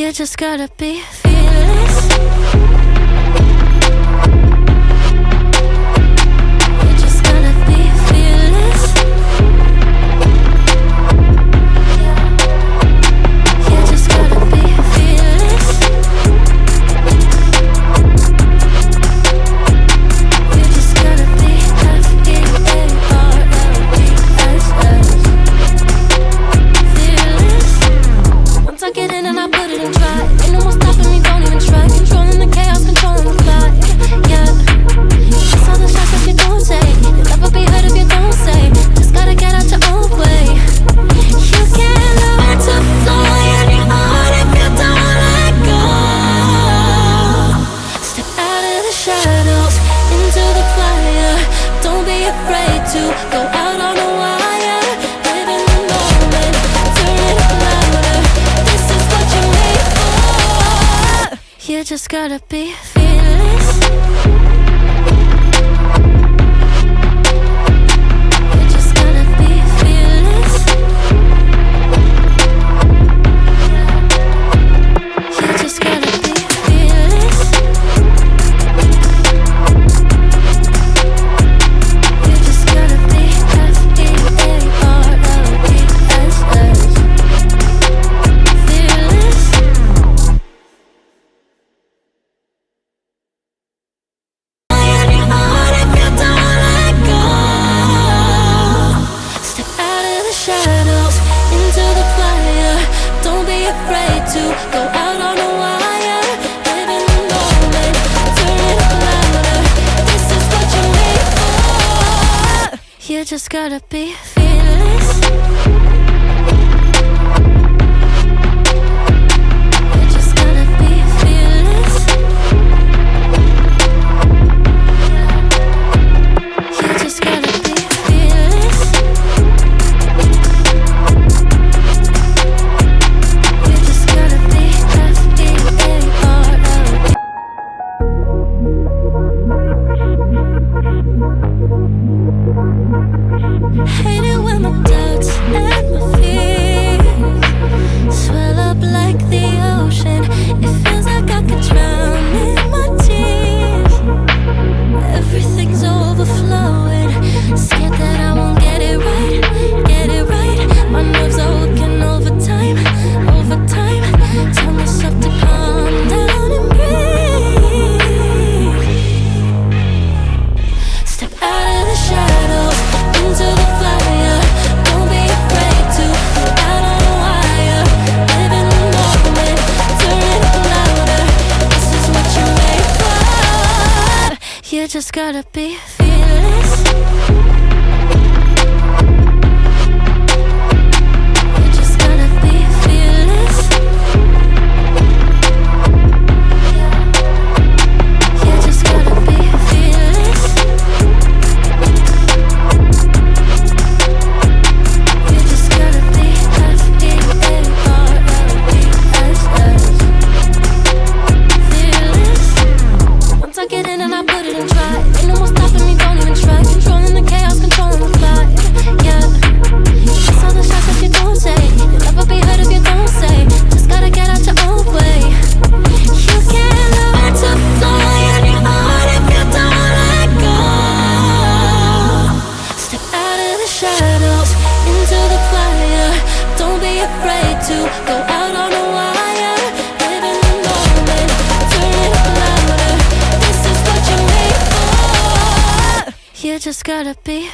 You just gotta be fearless. You just gotta be fearless. You just gotta be fearless. You just gotta be fearless. Once I get in and I put it and try, ain't no more stopping me, don't even try. Controlling the chaos, controlling the vibe, yeah. That's all the shots that you don't take. You'll never be heard if you don't say. Just gotta get out your own way. You can't learn to fly on your own if you don't let go. Step out of the shadows, into the fire. Don't be afraid to go out on a wire. Live in the moment, turn it up louder. This is what you're made for. You just gotta be fearless. You just gotta be fearless. You just gotta be fearless. You just gotta be fearless. Step out of the shadows, into the fire. Don't be afraid to go out on a wire. Live in the moment, turn it up louder. This is what you're made for. You just gotta be fearless. You just gotta be fearless. You just gotta be fearless. You just gotta be hate it when my doubts and my fears swell up like the ocean. It feels like I could drown in my tears. Everything's overflowing. Scared that I won't get it right, get it right. My nerves are working overtime, overtime. Tell myself to calm down and breathe. Step out of the shadows, into the fire. Don't be afraid to go out on a wire. Live in the moment, turn it up louder. This is what you're made for. You just gotta be fearless. You just gotta be fearless. You just gotta be fearless. You just gotta be fearless. Once I get in and I put it and try, ain't no more stopping me, don't even try. Controlling the chaos, controlling the vibe, yeah. That's all the shots that you don't take. You'll never be heard if you don't say. Just gotta get out your own way. You can't learn to fly on your own if you don't let go. Step out of the shadows, into the fire. Don't be afraid to go out on a wire. Live in the moment, turn it up louder. This is what you're made for. You just gotta be